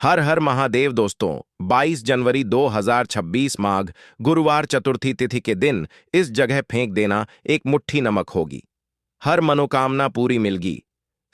हर हर महादेव दोस्तों। 22 जनवरी 2026 माघ गुरुवार चतुर्थी तिथि के दिन इस जगह फेंक देना एक मुट्ठी नमक होगी। हर मनोकामना पूरी मिलगी।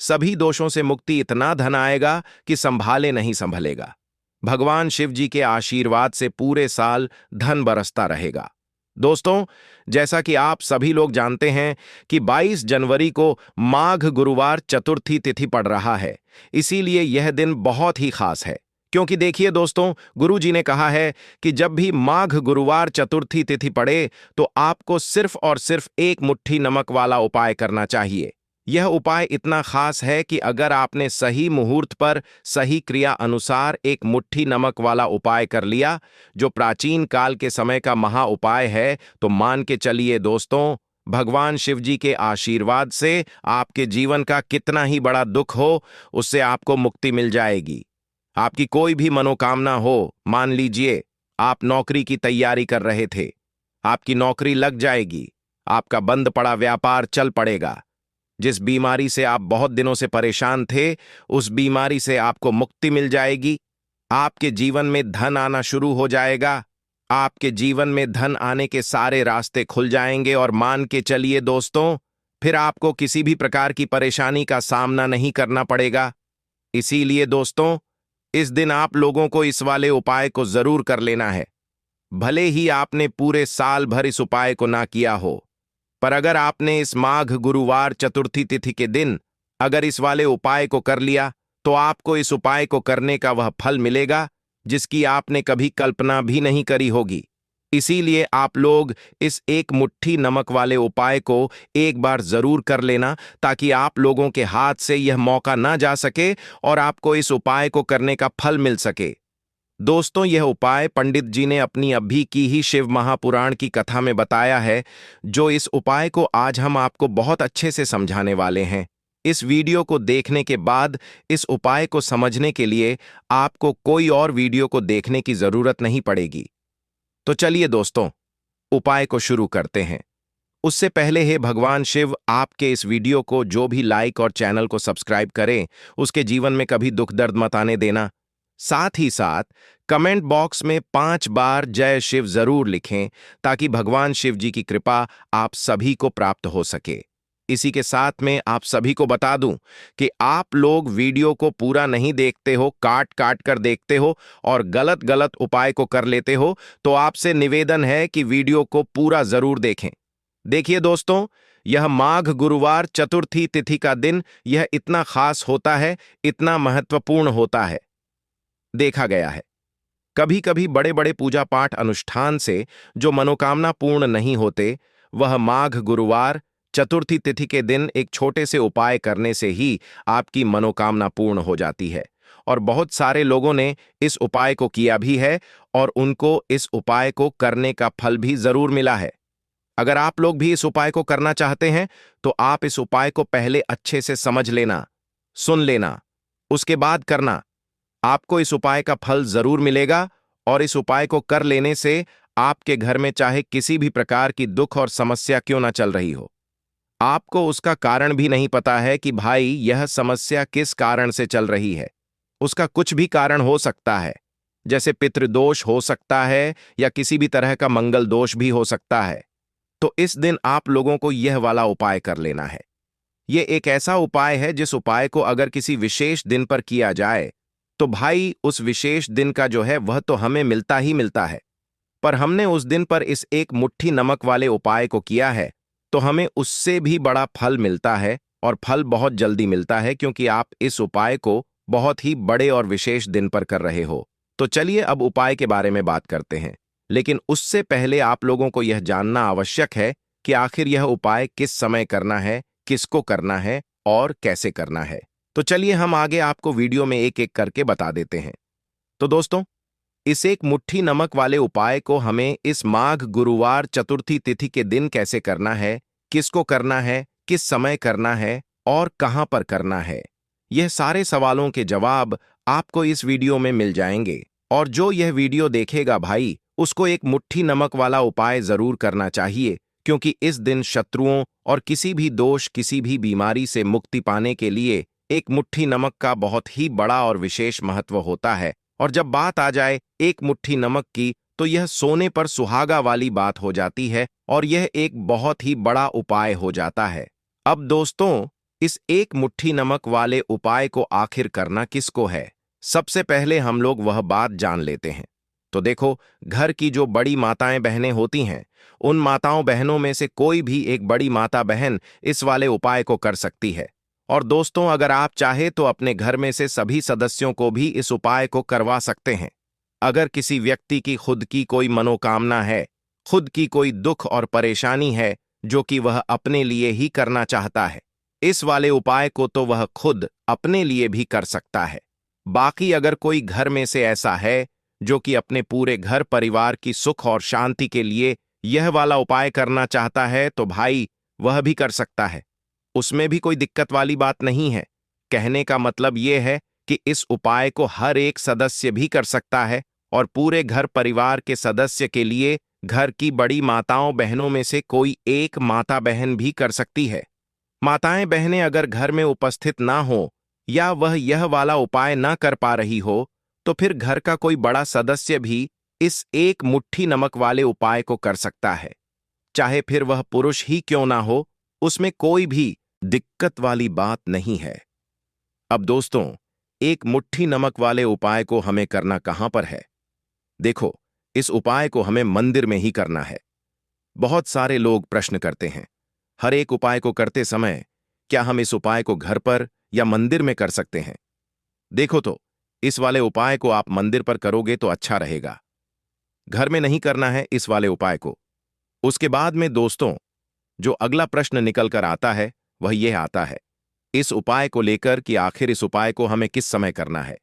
सभी दोषों से मुक्ति, इतना धन आएगा कि संभाले नहीं संभलेगा। भगवान शिव जी के आशीर्वाद से पूरे साल धन बरसता रहेगा। दोस्तों, जैसा कि आप सभी लोग जानते हैं कि 22 जनवरी को माघ गुरुवार चतुर्थी तिथि पड़ रहा है। इसीलिए यह दिन बहुत ही खास है। क्योंकि देखिए दोस्तों, गुरु जी ने कहा है कि जब भी माघ गुरुवार चतुर्थी तिथि पड़े तो आपको सिर्फ और सिर्फ एक मुट्ठी नमक वाला उपाय करना चाहिए। यह उपाय इतना खास है कि अगर आपने सही मुहूर्त पर सही क्रिया अनुसार एक मुट्ठी नमक वाला उपाय कर लिया, जो प्राचीन काल के समय का महा उपाय है, तो मान के चलिए दोस्तों, भगवान शिव जी के आशीर्वाद से आपके जीवन का कितना ही बड़ा दुख हो, उससे आपको मुक्ति मिल जाएगी। आपकी कोई भी मनोकामना हो, मान लीजिए आप नौकरी की तैयारी कर रहे थे, आपकी नौकरी लग जाएगी, आपका बंद पड़ा व्यापार चल पड़ेगा। जिस बीमारी से आप बहुत दिनों से परेशान थे, उस बीमारी से आपको मुक्ति मिल जाएगी। आपके जीवन में धन आना शुरू हो जाएगा। आपके जीवन में धन आने के सारे रास्ते खुल जाएंगे और मान के चलिए दोस्तों, फिर आपको किसी भी प्रकार की परेशानी का सामना नहीं करना पड़ेगा। इसीलिए दोस्तों, इस दिन आप लोगों को इस वाले उपाय को जरूर कर लेना है। भले ही आपने पूरे साल भर इस उपाय को ना किया हो, पर अगर आपने इस माघ गुरुवार चतुर्थी तिथि के दिन अगर इस वाले उपाय को कर लिया, तो आपको इस उपाय को करने का वह फल मिलेगा जिसकी आपने कभी कल्पना भी नहीं करी होगी। इसीलिए आप लोग इस एक मुट्ठी नमक वाले उपाय को एक बार जरूर कर लेना, ताकि आप लोगों के हाथ से यह मौका ना जा सके और आपको इस उपाय को करने का फल मिल सके। दोस्तों, यह उपाय पंडित जी ने अपनी अभी की ही शिव महापुराण की कथा में बताया है, जो इस उपाय को आज हम आपको बहुत अच्छे से समझाने वाले हैं। इस वीडियो को देखने के बाद इस उपाय को समझने के लिए आपको कोई और वीडियो को देखने की जरूरत नहीं पड़ेगी। तो चलिए दोस्तों, उपाय को शुरू करते हैं। उससे पहले हे भगवान शिव आपके इस वीडियो को जो भी लाइक और चैनल को सब्सक्राइब करें, उसके जीवन में कभी दुख दर्द मत आने देना। साथ ही साथ कमेंट बॉक्स में 5 बार जय शिव जरूर लिखें, ताकि भगवान शिव जी की कृपा आप सभी को प्राप्त हो सके। इसी के साथ में आप सभी को बता दूं कि आप लोग वीडियो को पूरा नहीं देखते हो, काट काट कर देखते हो और गलत गलत उपाय को कर लेते हो, तो आपसे निवेदन है कि वीडियो को पूरा जरूर देखें। देखिए दोस्तों, यह माघ गुरुवार चतुर्थी तिथि का दिन यह इतना खास होता है, इतना महत्वपूर्ण होता है। देखा गया है कभी कभी बड़े बड़े पूजा पाठ अनुष्ठान से जो मनोकामना पूर्ण नहीं होते, वह माघ गुरुवार चतुर्थी तिथि के दिन एक छोटे से उपाय करने से ही आपकी मनोकामना पूर्ण हो जाती है। और बहुत सारे लोगों ने इस उपाय को किया भी है और उनको इस उपाय को करने का फल भी जरूर मिला है। अगर आप लोग भी इस उपाय को करना चाहते हैं, तो आप इस उपाय को पहले अच्छे से समझ लेना, सुन लेना, उसके बाद करना। आपको इस उपाय का फल जरूर मिलेगा और इस उपाय को कर लेने से आपके घर में चाहे किसी भी प्रकार की दुख और समस्या क्यों ना चल रही हो, आपको उसका कारण भी नहीं पता है कि भाई यह समस्या किस कारण से चल रही है। उसका कुछ भी कारण हो सकता है, जैसे पितृदोष हो सकता है या किसी भी तरह का मंगल दोष भी हो सकता है। तो इस दिन आप लोगों को यह वाला उपाय कर लेना है। यह एक ऐसा उपाय है जिस उपाय को अगर किसी विशेष दिन पर किया जाए, तो भाई उस विशेष दिन का जो है वह तो हमें मिलता ही मिलता है। पर हमने उस दिन पर इस एक मुट्ठी नमक वाले उपाय को किया है, तो हमें उससे भी बड़ा फल मिलता है और फल बहुत जल्दी मिलता है, क्योंकि आप इस उपाय को बहुत ही बड़े और विशेष दिन पर कर रहे हो। तो चलिए अब उपाय के बारे में बात करते हैं। लेकिन उससे पहले आप लोगों को यह जानना आवश्यक है कि आखिर यह उपाय किस समय करना है, किसको करना है और कैसे करना है। तो चलिए हम आगे आपको वीडियो में एक एक करके बता देते हैं। तो दोस्तों, इस एक मुट्ठी नमक वाले उपाय को हमें इस माघ गुरुवार चतुर्थी तिथि के दिन कैसे करना है, किसको करना है, किस समय करना है और कहां पर करना है, यह सारे सवालों के जवाब आपको इस वीडियो में मिल जाएंगे। और जो यह वीडियो देखेगा भाई, उसको एक मुट्ठी नमक वाला उपाय जरूर करना चाहिए, क्योंकि इस दिन शत्रुओं और किसी भी दोष, किसी भी बीमारी से मुक्ति पाने के लिए एक मुट्ठी नमक का बहुत ही बड़ा और विशेष महत्व होता है। और जब बात आ जाए एक मुट्ठी नमक की, तो यह सोने पर सुहागा वाली बात हो जाती है और यह एक बहुत ही बड़ा उपाय हो जाता है। अब दोस्तों, इस एक मुट्ठी नमक वाले उपाय को आखिर करना किसको है, सबसे पहले हम लोग वह बात जान लेते हैं। तो देखो, घर की जो बड़ी माताएं बहनें होती हैं, उन माताओं बहनों में से कोई भी एक बड़ी माता बहन इस वाले उपाय को कर सकती है। और दोस्तों, अगर आप चाहे तो अपने घर में से सभी सदस्यों को भी इस उपाय को करवा सकते हैं। अगर किसी व्यक्ति की खुद की कोई मनोकामना है, खुद की कोई दुख और परेशानी है जो कि वह अपने लिए ही करना चाहता है, इस वाले उपाय को तो वह खुद अपने लिए भी कर सकता है। बाकी अगर कोई घर में से ऐसा है जो कि अपने पूरे घर परिवार की सुख और शांति के लिए यह वाला उपाय करना चाहता है, तो भाई वह भी कर सकता है। उसमें भी कोई दिक्कत वाली बात नहीं है। कहने का मतलब यह है कि इस उपाय को हर एक सदस्य भी कर सकता है और पूरे घर परिवार के सदस्य के लिए घर की बड़ी माताओं बहनों में से कोई एक माता बहन भी कर सकती है। माताएं बहनें अगर घर में उपस्थित ना हो या वह यह वाला उपाय ना कर पा रही हो, तो फिर घर का कोई बड़ा सदस्य भी इस एक मुट्ठी नमक वाले उपाय को कर सकता है। चाहे फिर वह पुरुष ही क्यों ना हो, उसमें कोई भी दिक्कत वाली बात नहीं है। अब दोस्तों, एक मुट्ठी नमक वाले उपाय को हमें करना कहां पर है? देखो, इस उपाय को हमें मंदिर में ही करना है। बहुत सारे लोग प्रश्न करते हैं, हर एक उपाय को करते समय क्या हम इस उपाय को घर पर या मंदिर में कर सकते हैं? देखो तो, इस वाले उपाय को आप मंदिर पर करोगे तो अच्छा रहेगा। घर में नहीं करना है इस वाले उपाय को। उसके बाद में दोस्तों, जो अगला प्रश्न निकल कर आता है वह यह आता है इस उपाय को लेकर कि आखिर इस उपाय को हमें किस समय करना है,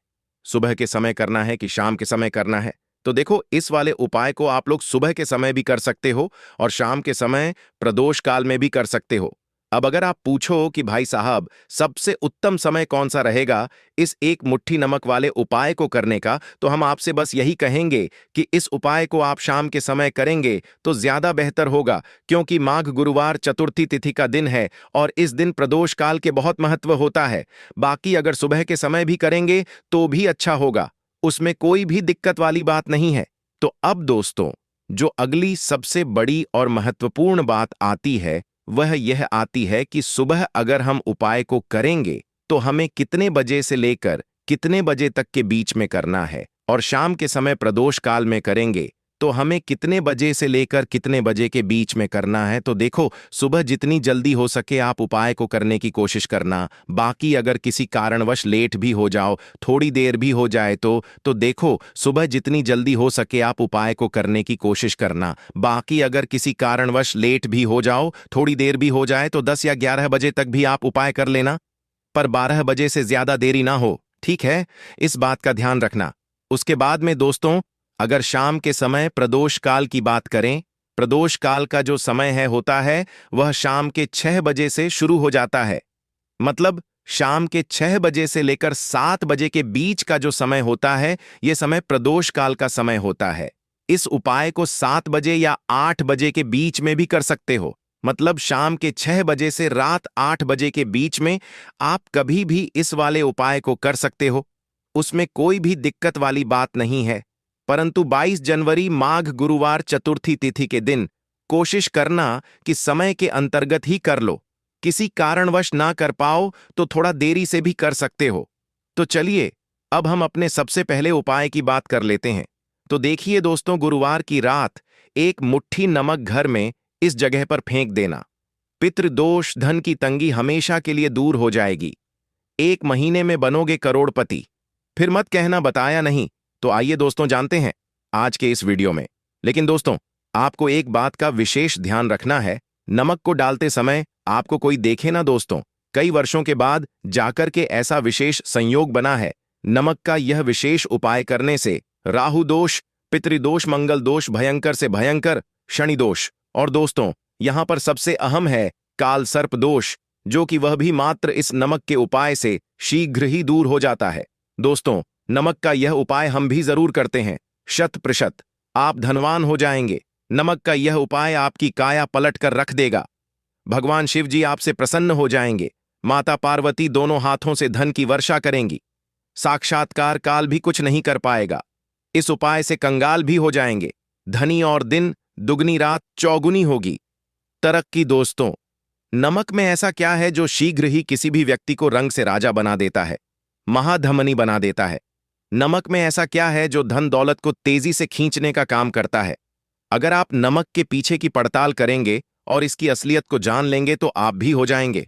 सुबह के समय करना है कि शाम के समय करना है? तो देखो, इस वाले उपाय को आप लोग सुबह के समय भी कर सकते हो और शाम के समय प्रदोष काल में भी कर सकते हो। अब अगर आप पूछो कि भाई साहब, सबसे उत्तम समय कौन सा रहेगा इस एक मुट्ठी नमक वाले उपाय को करने का, तो हम आपसे बस यही कहेंगे कि इस उपाय को आप शाम के समय करेंगे तो ज्यादा बेहतर होगा, क्योंकि माघ गुरुवार चतुर्थी तिथि का दिन है और इस दिन प्रदोष काल के बहुत महत्व होता है। बाकी अगर सुबह के समय भी करेंगे तो भी अच्छा होगा, उसमें कोई भी दिक्कत वाली बात नहीं है। तो अब दोस्तों, जो अगली सबसे बड़ी और महत्वपूर्ण बात आती है वह यह आती है कि सुबह अगर हम उपाय को करेंगे तो हमें कितने बजे से लेकर कितने बजे तक के बीच में करना है, और शाम के समय प्रदोष काल में करेंगे तो हमें कितने बजे से लेकर कितने बजे के बीच में करना है। तो देखो, सुबह जितनी जल्दी हो सके आप उपाय को करने की कोशिश करना। बाकी अगर किसी कारणवश लेट भी हो जाओ, थोड़ी देर भी हो जाए तो देखो, सुबह जितनी जल्दी हो सके आप उपाय को करने की कोशिश करना। बाकी अगर किसी कारणवश लेट भी हो जाओ, थोड़ी देर भी हो जाए, तो 10 या 11 बजे तक भी आप उपाय कर लेना, पर 12 बजे से ज्यादा देरी ना हो, ठीक है? इस बात का ध्यान रखना। उसके बाद में दोस्तों, अगर शाम के समय प्रदोष काल की बात करें, प्रदोष काल का जो समय है होता है वह शाम के 6 बजे से शुरू हो जाता है। मतलब शाम के 6 बजे से लेकर 7 बजे के बीच का जो समय होता है, यह समय प्रदोष काल का समय होता है। इस उपाय को 7 बजे या 8 बजे के बीच में भी कर सकते हो। मतलब शाम के 6 बजे से रात 8 बजे के बीच में आप कभी भी इस वाले उपाय को कर सकते हो, उसमें कोई भी दिक्कत वाली बात नहीं है। परंतु 22 जनवरी माघ गुरुवार चतुर्थी तिथि के दिन कोशिश करना कि समय के अंतर्गत ही कर लो। किसी कारणवश ना कर पाओ तो थोड़ा देरी से भी कर सकते हो। तो चलिए, अब हम अपने सबसे पहले उपाय की बात कर लेते हैं। तो देखिए दोस्तों, गुरुवार की रात एक मुट्ठी नमक घर में इस जगह पर फेंक देना। पितृदोष, धन की तंगी हमेशा के लिए दूर हो जाएगी। 1 महीने में बनोगे करोड़पति। फिर मत कहना बताया नहीं। तो आइए दोस्तों, जानते हैं आज के इस वीडियो में। लेकिन दोस्तों, आपको एक बात का विशेष ध्यान रखना है, नमक को डालते समय आपको कोई देखे ना दोस्तों। कई वर्षों के बाद जाकर के ऐसा विशेष संयोग बना है। नमक का यह विशेष उपाय करने से राहु दोष, पितृदोष, मंगल दोष, भयंकर से भयंकर शनि दोष, और दोस्तों यहां पर सबसे अहम है काल सर्प दोष, जो कि वह भी मात्र इस नमक के उपाय से शीघ्र ही दूर हो जाता है। दोस्तों, नमक का यह उपाय हम भी जरूर करते हैं। 100% आप धनवान हो जाएंगे। नमक का यह उपाय आपकी काया पलट कर रख देगा। भगवान शिव जी आपसे प्रसन्न हो जाएंगे। माता पार्वती दोनों हाथों से धन की वर्षा करेंगी। साक्षात्कार काल भी कुछ नहीं कर पाएगा। इस उपाय से कंगाल भी हो जाएंगे। धनी और दिन दुगनी रात चौगुनी होगी। तरक्की दोस्तों, नमक में ऐसा क्या है जो शीघ्र ही किसी भी व्यक्ति को रंग से राजा बना देता है, महाधमनी बना देता है? नमक में ऐसा क्या है जो धन दौलत को तेजी से खींचने का काम करता है? अगर आप नमक के पीछे की पड़ताल करेंगे और इसकी असलियत को जान लेंगे तो आप भी हो जाएंगे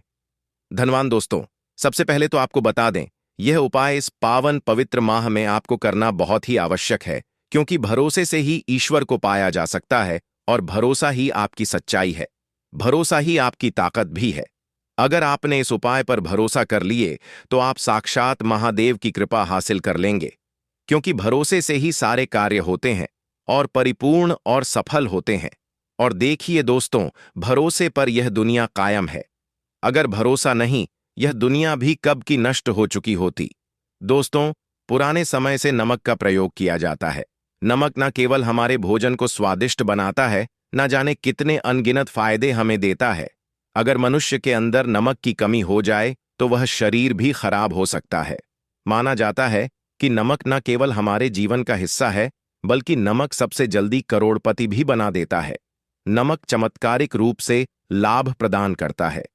धनवान। दोस्तों, सबसे पहले तो आपको बता दें, यह उपाय इस पावन पवित्र माह में आपको करना बहुत ही आवश्यक है, क्योंकि भरोसे से ही ईश्वर को पाया जा सकता है और भरोसा ही आपकी सच्चाई है, भरोसा ही आपकी ताकत भी है। अगर आपने इस उपाय पर भरोसा कर लिए तो आप साक्षात महादेव की कृपा हासिल कर लेंगे, क्योंकि भरोसे से ही सारे कार्य होते हैं और परिपूर्ण और सफल होते हैं। और देखिए दोस्तों, भरोसे पर यह दुनिया कायम है। अगर भरोसा नहीं, यह दुनिया भी कब की नष्ट हो चुकी होती। दोस्तों, पुराने समय से नमक का प्रयोग किया जाता है। नमक न केवल हमारे भोजन को स्वादिष्ट बनाता है, न जाने कितने अनगिनत फायदे हमें देता है। अगर मनुष्य के अंदर नमक की कमी हो जाए तो वह शरीर भी खराब हो सकता है। माना जाता है कि नमक न केवल हमारे जीवन का हिस्सा है, बल्कि नमक सबसे जल्दी करोड़पति भी बना देता है। नमक चमत्कारिक रूप से लाभ प्रदान करता है।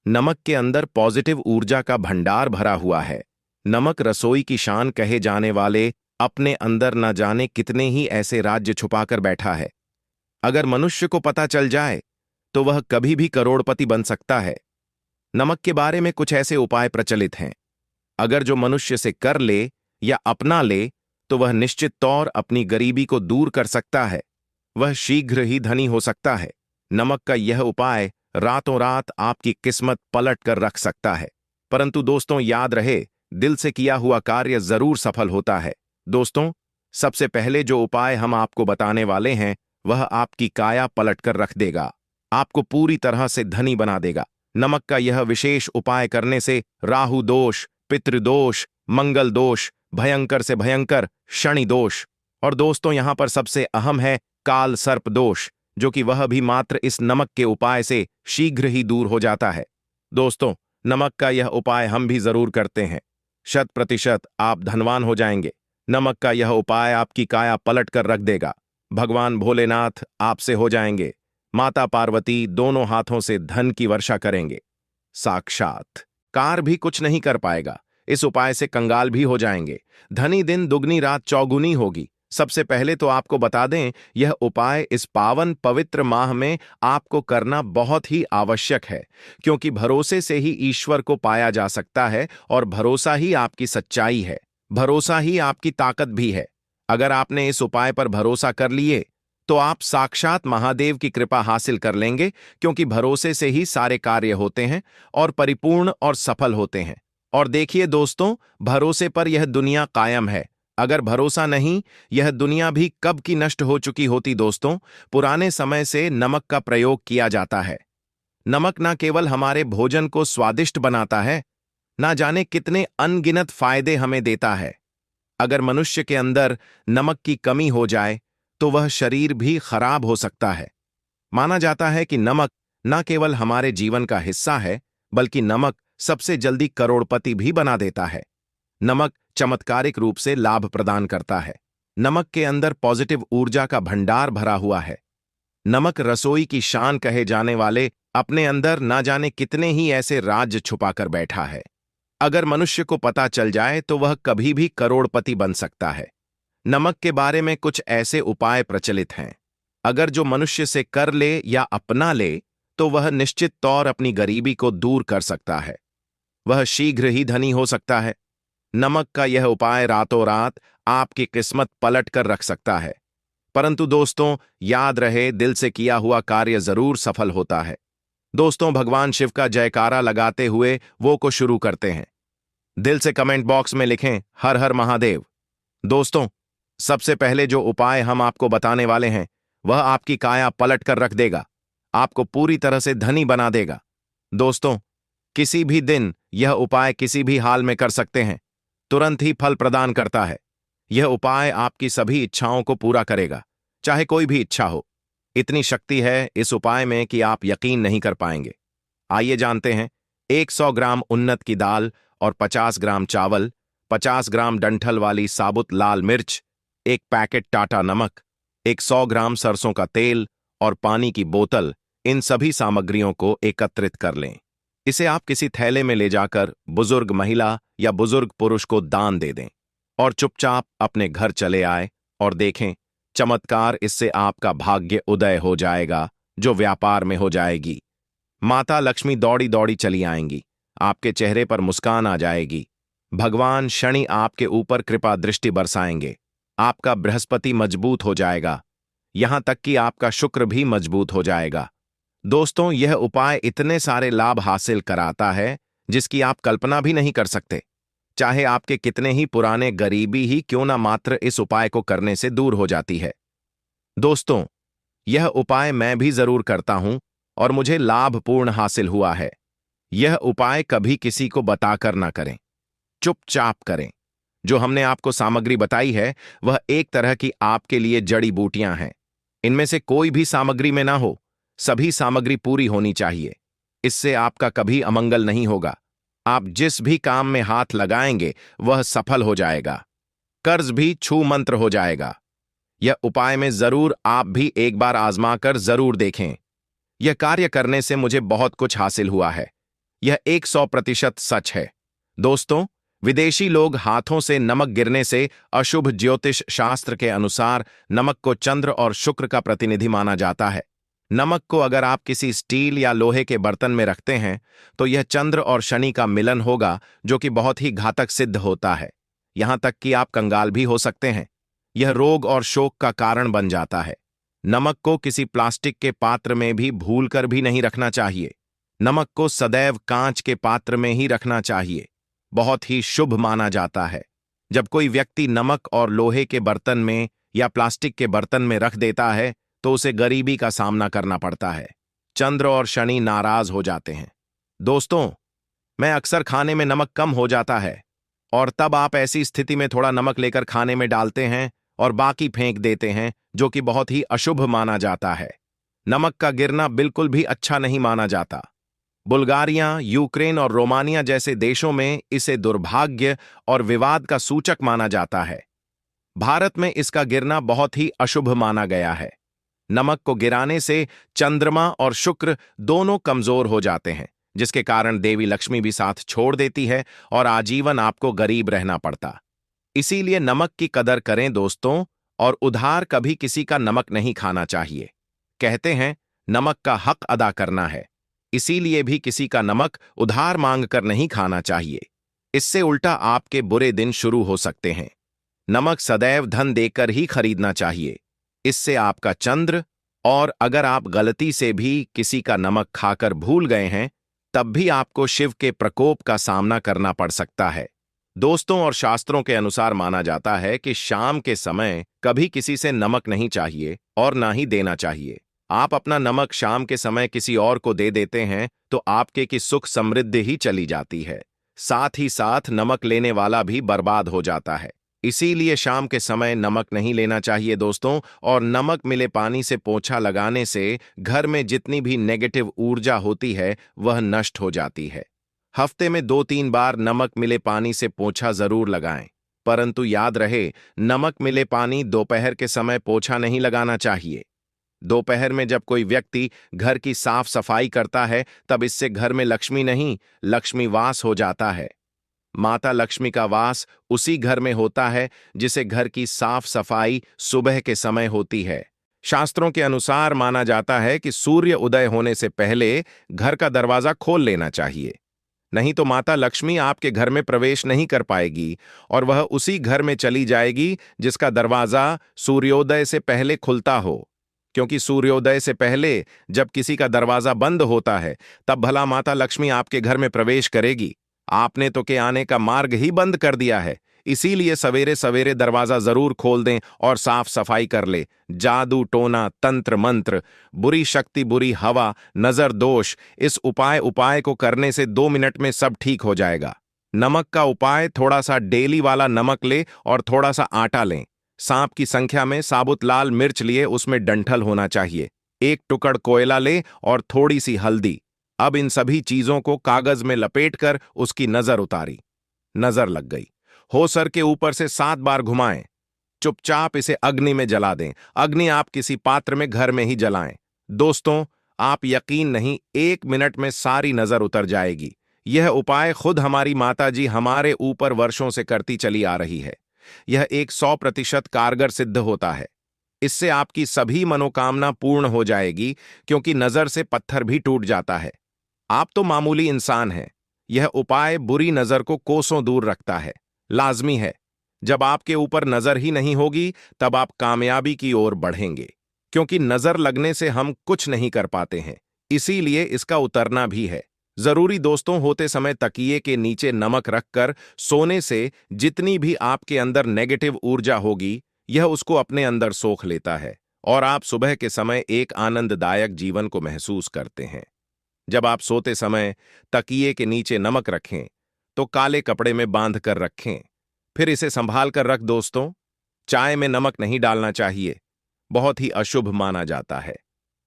नमक के अंदर पॉजिटिव ऊर्जा का भंडार भरा हुआ है। नमक रसोई की शान कहे जाने वाले अपने अंदर न जाने कितने ही ऐसे राज्य छुपाकर बैठा है। अगर मनुष्य को पता चल जाए तो वह कभी भी करोड़पति बन सकता है। नमक के बारे में कुछ ऐसे उपाय प्रचलित हैं। अगर जो मनुष्य से कर ले या अपना ले तो वह निश्चित तौर अपनी गरीबी को दूर कर सकता है। वह शीघ्र ही धनी हो सकता है। नमक का यह उपाय रातों रात आपकी किस्मत पलट कर रख सकता है। परंतु दोस्तों, याद रहे, दिल से किया हुआ कार्य जरूर सफल होता है। दोस्तों, सबसे पहले जो उपाय हम आपको बताने वाले हैं वह आपकी काया पलट कर रख देगा, आपको पूरी तरह से धनी बना देगा। नमक का यह विशेष उपाय करने से राहु दोष, पितृदोष, मंगल दोष, भयंकर से भयंकर शनि दोष और दोस्तों यहां पर सबसे अहम है काल सर्प दोष, जो कि वह भी मात्र इस नमक के उपाय से शीघ्र ही दूर हो जाता है। दोस्तों, नमक का यह उपाय हम भी जरूर करते हैं। 100% आप धनवान हो जाएंगे। नमक का यह उपाय आपकी काया पलट कर रख देगा। भगवान भोलेनाथ आपसे हो जाएंगे। माता पार्वती दोनों हाथों से धन की वर्षा करेंगे। साक्षात कार भी कुछ नहीं कर पाएगा। इस उपाय से कंगाल भी हो जाएंगे। धनी दिन दुगनी रात चौगुनी होगी। सबसे पहले तो आपको बता दें, यह उपाय इस पावन पवित्र माह में आपको करना बहुत ही आवश्यक है, क्योंकि भरोसे से ही ईश्वर को पाया जा सकता है और भरोसा ही आपकी सच्चाई है, भरोसा ही आपकी ताकत भी है। अगर आपने इस उपाय पर भरोसा कर लिए तो आप साक्षात महादेव की कृपा हासिल कर लेंगे, क्योंकि भरोसे से ही सारे कार्य होते हैं और परिपूर्ण और सफल होते हैं। और देखिए दोस्तों, भरोसे पर यह दुनिया कायम है। अगर भरोसा नहीं, यह दुनिया भी कब की नष्ट हो चुकी होती। दोस्तों, पुराने समय से नमक का प्रयोग किया जाता है। नमक न केवल हमारे भोजन को स्वादिष्ट बनाता है, ना जाने कितने अनगिनत फायदे हमें देता है। अगर मनुष्य के अंदर नमक की कमी हो जाए तो वह शरीर भी खराब हो सकता है। माना जाता है कि नमक न केवल हमारे जीवन का हिस्सा है, बल्कि नमक सबसे जल्दी करोड़पति भी बना देता है। नमक चमत्कारिक रूप से लाभ प्रदान करता है। नमक के अंदर पॉजिटिव ऊर्जा का भंडार भरा हुआ है। नमक रसोई की शान कहे जाने वाले अपने अंदर ना जाने कितने ही ऐसे राज्य छुपाकर बैठा है। अगर मनुष्य को पता चल जाए तो वह कभी भी करोड़पति बन सकता है। नमक के बारे में कुछ ऐसे उपाय प्रचलित हैं। अगर जो मनुष्य से कर ले या अपना ले तो वह निश्चित तौर अपनी गरीबी को दूर कर सकता है। वह शीघ्र ही धनी हो सकता है। नमक का यह उपाय रातों रात आपकी किस्मत पलट कर रख सकता है। परंतु दोस्तों, याद रहे, दिल से किया हुआ कार्य जरूर सफल होता है। दोस्तों, भगवान शिव का जयकारा लगाते हुए वो को शुरू करते हैं। दिल से कमेंट बॉक्स में लिखें हर हर महादेव। दोस्तों, सबसे पहले जो उपाय हम आपको बताने वाले हैं वह आपकी काया पलट कर रख देगा, आपको पूरी तरह से धनी बना देगा। दोस्तों, किसी भी दिन यह उपाय किसी भी हाल में कर सकते हैं, तुरंत ही फल प्रदान करता है। यह उपाय आपकी सभी इच्छाओं को पूरा करेगा, चाहे कोई भी इच्छा हो। इतनी शक्ति है इस उपाय में कि आप यकीन नहीं कर पाएंगे। आइए जानते हैं 100 ग्राम उन्नत की दाल और 50 ग्राम चावल, 50 ग्राम डंठल वाली साबुत लाल मिर्च, एक पैकेट टाटा नमक, 100 ग्राम सरसों का तेल और पानी की बोतल, इन सभी सामग्रियों को एकत्रित कर लें। इसे आप किसी थैले में ले जाकर बुजुर्ग महिला या बुजुर्ग पुरुष को दान दे दें और चुपचाप अपने घर चले आए और देखें, चमत्कार, इससे आपका भाग्य उदय हो जाएगा, जो व्यापार में हो जाएगी। माता लक्ष्मी दौड़ी दौड़ी चली आएंगी, आपके चेहरे पर मुस्कान आ जाएगी। भगवान शनि आपके ऊपर कृपा दृष्टि बरसाएंगे, आपका बृहस्पति मजबूत हो जाएगा, यहां तक कि आपका शुक्र भी मजबूत हो जाएगा। दोस्तों, यह उपाय इतने सारे लाभ हासिल कराता है जिसकी आप कल्पना भी नहीं कर सकते। चाहे आपके कितने ही पुराने गरीबी ही क्यों ना, मात्र इस उपाय को करने से दूर हो जाती है। दोस्तों, यह उपाय मैं भी जरूर करता हूं और मुझे लाभपूर्ण हासिल हुआ है। यह उपाय कभी किसी को बताकर ना करें, चुपचाप करें। जो हमने आपको सामग्री बताई है वह एक तरह की आपके लिए जड़ी बूटियां हैं। इनमें से कोई भी सामग्री में ना हो, सभी सामग्री पूरी होनी चाहिए। इससे आपका कभी अमंगल नहीं होगा। आप जिस भी काम में हाथ लगाएंगे वह सफल हो जाएगा, कर्ज भी छू मंत्र हो जाएगा। यह उपाय में जरूर आप भी एक बार आजमाकर जरूर देखें। यह कार्य करने से मुझे बहुत कुछ हासिल हुआ है। यह 100% सच है। दोस्तों, विदेशी लोग हाथों से नमक गिरने से अशुभ, ज्योतिष शास्त्र के अनुसार नमक को चंद्र और शुक्र का प्रतिनिधि माना जाता है। नमक को अगर आप किसी स्टील या लोहे के बर्तन में रखते हैं तो यह चंद्र और शनि का मिलन होगा, जो कि बहुत ही घातक सिद्ध होता है। यहां तक कि आप कंगाल भी हो सकते हैं। यह रोग और शोक का कारण बन जाता है। नमक को किसी प्लास्टिक के पात्र में भी भूलकर भी नहीं रखना चाहिए। नमक को सदैव कांच के पात्र में ही रखना चाहिए। बहुत ही शुभ माना जाता है। जब कोई व्यक्ति नमक और लोहे के बर्तन में या प्लास्टिक के बर्तन में रख देता है तो उसे गरीबी का सामना करना पड़ता है। चंद्र और शनि नाराज हो जाते हैं। दोस्तों, मैं अक्सर खाने में नमक कम हो जाता है और तब आप ऐसी स्थिति में थोड़ा नमक लेकर खाने में डालते हैं और बाकी फेंक देते हैं, जो कि बहुत ही अशुभ माना जाता है। नमक का गिरना बिल्कुल भी अच्छा नहीं माना जाता। बुल्गारिया, यूक्रेन और रोमानिया जैसे देशों में इसे दुर्भाग्य और विवाद का सूचक माना जाता है। भारत में इसका गिरना बहुत ही अशुभ माना गया है। नमक को गिराने से चंद्रमा और शुक्र दोनों कमजोर हो जाते हैं, जिसके कारण देवी लक्ष्मी भी साथ छोड़ देती है और आजीवन आपको गरीब रहना पड़ता। इसीलिए नमक की कदर करें दोस्तों, और उधार कभी किसी का नमक नहीं खाना चाहिए। कहते हैं नमक का हक अदा करना है, इसीलिए भी किसी का नमक उधार मांग कर नहीं खाना चाहिए। इससे उल्टा आपके बुरे दिन शुरू हो सकते हैं। नमक सदैव धन देकर ही खरीदना चाहिए। इससे आपका चंद्र, और अगर आप गलती से भी किसी का नमक खाकर भूल गए हैं तब भी आपको शिव के प्रकोप का सामना करना पड़ सकता है। दोस्तों, और शास्त्रों के अनुसार माना जाता है कि शाम के समय कभी किसी से नमक नहीं चाहिए और ना ही देना चाहिए। आप अपना नमक शाम के समय किसी और को दे देते हैं तो आपके की सुख समृद्धि ही चली जाती है, साथ ही साथ नमक लेने वाला भी बर्बाद हो जाता है। इसीलिए शाम के समय नमक नहीं लेना चाहिए दोस्तों। और नमक मिले पानी से पोंछा लगाने से घर में जितनी भी नेगेटिव ऊर्जा होती है वह नष्ट हो जाती है। हफ्ते में 2-3 बार नमक मिले पानी से पोंछा जरूर लगाएं, परंतु याद रहे, नमक मिले पानी दोपहर के समय पोंछा नहीं लगाना चाहिए। दोपहर में जब कोई व्यक्ति घर की साफ सफाई करता है तब इससे घर में लक्ष्मी नहीं, लक्ष्मी वास हो जाता है। माता लक्ष्मी का वास उसी घर में होता है जिसे घर की साफ सफाई सुबह के समय होती है। शास्त्रों के अनुसार माना जाता है कि सूर्य उदय होने से पहले घर का दरवाजा खोल लेना चाहिए, नहीं तो माता लक्ष्मी आपके घर में प्रवेश नहीं कर पाएगी और वह उसी घर में चली जाएगी जिसका दरवाजा सूर्योदय से पहले खुलता हो। क्योंकि सूर्योदय से पहले जब किसी का दरवाजा बंद होता है तब भला माता लक्ष्मी आपके घर में प्रवेश करेगी? आपने तो के आने का मार्ग ही बंद कर दिया है। इसीलिए सवेरे सवेरे दरवाजा जरूर खोल दें और साफ सफाई कर ले। जादू टोना, तंत्र मंत्र, बुरी शक्ति, बुरी हवा, नजर दोष, इस उपाय को करने से 2 मिनट में सब ठीक हो जाएगा। नमक का उपाय, थोड़ा सा डेली वाला नमक ले और थोड़ा सा आटा लें। सांप की संख्या में साबुत लाल मिर्च लिए, उसमें डंठल होना चाहिए। 1 टुकड़ कोयला ले और थोड़ी सी हल्दी। अब इन सभी चीजों को कागज में लपेटकर उसकी नजर उतारी। नजर लग गई। हो सर के ऊपर से 7 बार घुमाएं। चुपचाप इसे अग्नि में जला दें। अग्नि आप किसी पात्र में घर में ही जलाएं। दोस्तों, आप यकीन नहीं, 1 मिनट में सारी नजर उतर जाएगी। यह उपाय खुद हमारी माताजी हमारे ऊपर वर्षों से करती चली आ रही है। यह 100% कारगर सिद्ध होता है। इससे आपकी सभी मनोकामना पूर्ण हो जाएगी, क्योंकि नजर से पत्थर भी टूट जाता है। आप तो मामूली इंसान हैं। यह उपाय बुरी नजर को कोसों दूर रखता है। लाजमी है। जब आपके ऊपर नजर ही नहीं होगी, तब आप कामयाबी की ओर बढ़ेंगे, क्योंकि नजर लगने से हम कुछ नहीं कर पाते हैं। इसीलिए इसका उतरना भी है जरूरी। दोस्तों, होते समय तकिए के नीचे नमक रखकर सोने से जितनी भी आपके अंदर नेगेटिव ऊर्जा होगी, यह उसको अपने अंदर सोख लेता है और आप सुबह के समय एक आनंददायक जीवन को महसूस करते हैं। जब आप सोते समय तकिए के नीचे नमक रखें, तो काले कपड़े में बांध कर रखें। फिर इसे संभाल कर रख। दोस्तों, चाय में नमक नहीं डालना चाहिए। बहुत ही अशुभ माना जाता है।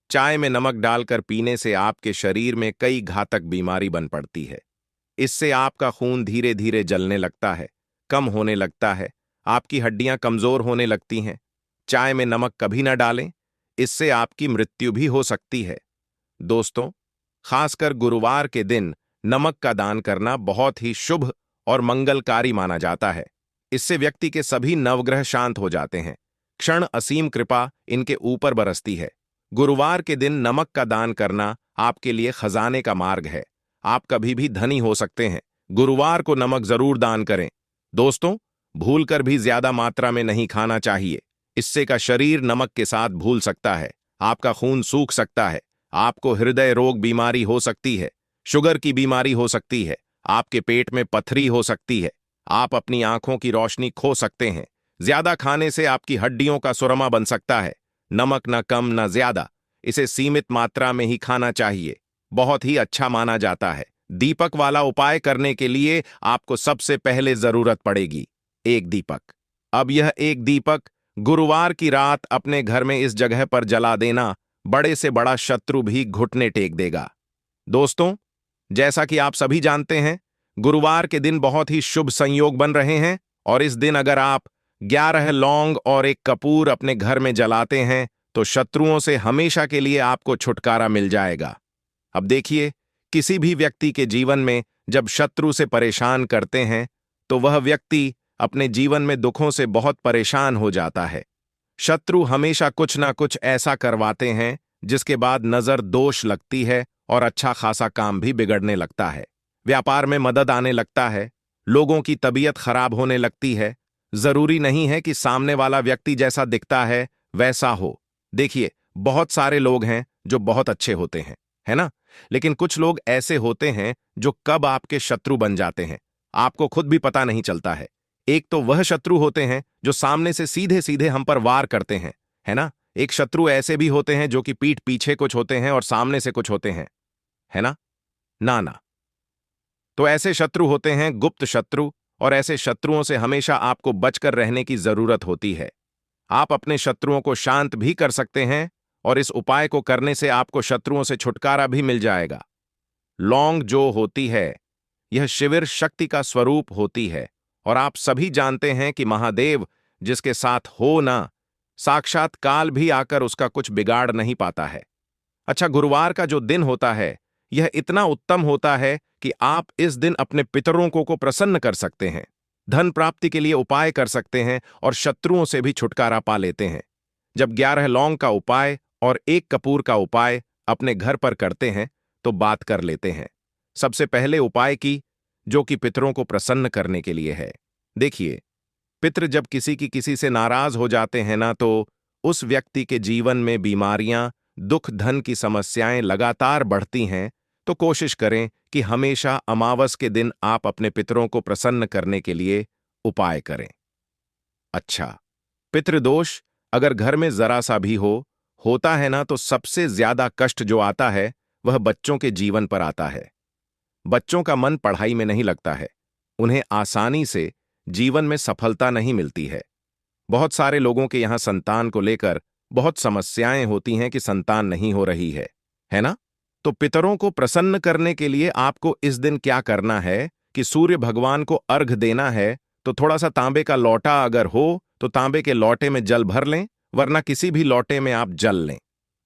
चाय में नमक डालकर पीने से आपके शरीर में कई घातक बीमारी बन पड़ती है। इससे आपका खून धीरे धीरे जलने लगता है, कम होने लगता है, आपकी हड्डियां कमजोर होने लगती हैं। चाय में नमक कभी ना डालें, इससे आपकी मृत्यु भी हो सकती है। दोस्तों, खासकर गुरुवार के दिन नमक का दान करना बहुत ही शुभ और मंगलकारी माना जाता है। इससे व्यक्ति के सभी नवग्रह शांत हो जाते हैं। क्षण असीम कृपा इनके ऊपर बरसती है। गुरुवार के दिन नमक का दान करना आपके लिए खजाने का मार्ग है। आप कभी भी धनी हो सकते हैं। गुरुवार को नमक जरूर दान करें। दोस्तों, भूलकर भी ज्यादा मात्रा में नहीं खाना चाहिए। इससे का शरीर नमक के साथ भूल सकता है। आपका खून सूख सकता है। आपको हृदय रोग बीमारी हो सकती है, शुगर की बीमारी हो सकती है, आपके पेट में पथरी हो सकती है, आप अपनी आंखों की रोशनी खो सकते हैं। ज्यादा खाने से आपकी हड्डियों का सुरमा बन सकता है। नमक न कम न ज्यादा, इसे सीमित मात्रा में ही खाना चाहिए। बहुत ही अच्छा माना जाता है। दीपक वाला उपाय करने के लिए आपको सबसे पहले जरूरत पड़ेगी एक दीपक। अब यह एक दीपक गुरुवार की रात अपने घर में इस जगह पर जला देना, बड़े से बड़ा शत्रु भी घुटने टेक देगा। दोस्तों, जैसा कि आप सभी जानते हैं, गुरुवार के दिन बहुत ही शुभ संयोग बन रहे हैं और इस दिन अगर आप 11 लौंग और एक कपूर अपने घर में जलाते हैं, तो शत्रुओं से हमेशा के लिए आपको छुटकारा मिल जाएगा। अब देखिए, किसी भी व्यक्ति के जीवन में जब शत्रु से परेशान करते हैं, तो वह व्यक्ति अपने जीवन में दुखों से बहुत परेशान हो जाता है। शत्रु हमेशा कुछ ना कुछ ऐसा करवाते हैं जिसके बाद नजर दोष लगती है और अच्छा खासा काम भी बिगड़ने लगता है। व्यापार में मदद आने लगता है, लोगों की तबीयत खराब होने लगती है। जरूरी नहीं है कि सामने वाला व्यक्ति जैसा दिखता है वैसा हो। देखिए, बहुत सारे लोग हैं जो बहुत अच्छे होते हैं, है ना? लेकिन कुछ लोग ऐसे होते हैं जो कब आपके शत्रु बन जाते हैं, आपको खुद भी पता नहीं चलता है। एक तो वह शत्रु होते हैं जो सामने से सीधे सीधे हम पर वार करते हैं, है ना? एक शत्रु ऐसे भी होते हैं जो कि पीठ पीछे कुछ होते हैं और सामने से कुछ होते हैं, है ना? ना ना। तो ऐसे शत्रु होते हैं गुप्त शत्रु, और ऐसे शत्रुओं से हमेशा आपको बचकर रहने की जरूरत होती है। आप अपने शत्रुओं को शांत भी कर सकते हैं और इस उपाय को करने से आपको शत्रुओं से छुटकारा भी मिल जाएगा। लौंग जो होती है, यह शिविर शक्ति का स्वरूप होती है और आप सभी जानते हैं कि महादेव जिसके साथ हो ना, साक्षात काल भी आकर उसका कुछ बिगाड़ नहीं पाता है। अच्छा, गुरुवार का जो दिन होता है, यह इतना उत्तम होता है कि आप इस दिन अपने पितरों को प्रसन्न कर सकते हैं, धन प्राप्ति के लिए उपाय कर सकते हैं और शत्रुओं से भी छुटकारा पा लेते हैं। जब 11 लौंग का उपाय और 1 कपूर का उपाय अपने घर पर करते हैं, तो बात कर लेते हैं। सबसे पहले उपाय की, जो कि पितरों को प्रसन्न करने के लिए है। देखिए, पितृ जब किसी से नाराज हो जाते हैं ना, तो उस व्यक्ति के जीवन में बीमारियां, दुख, धन की समस्याएं लगातार बढ़ती हैं। तो कोशिश करें कि हमेशा अमावस के दिन आप अपने पितरों को प्रसन्न करने के लिए उपाय करें। अच्छा, पितृदोष अगर घर में जरा सा भी होता है ना, तो सबसे ज्यादा कष्ट जो आता है वह बच्चों के जीवन पर आता है। बच्चों का मन पढ़ाई में नहीं लगता है, उन्हें आसानी से जीवन में सफलता नहीं मिलती है। बहुत सारे लोगों के यहां संतान को लेकर बहुत समस्याएं होती हैं कि संतान नहीं हो रही है ना? तो पितरों को प्रसन्न करने के लिए आपको इस दिन क्या करना है कि सूर्य भगवान को अर्घ देना है, तो थोड़ा सा तांबे का लौटा अगर हो तो तांबे के लौटे में जल भर लें, वरना किसी भी लौटे में आप जल लें।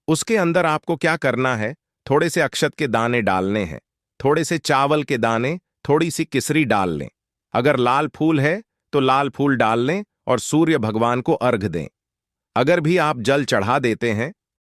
उसके अंदर आपको क्या करना है, थोड़े से अक्षत के दाने डालने हैं, थोड़े से चावल के दाने, थोड़ी सी किसरी डाल लें। अगर लाल फूल है तो लाल फूल डाल लें और सूर्य भगवान को अर्घ दें। अगर भी आप जल चढ़ा देते हैं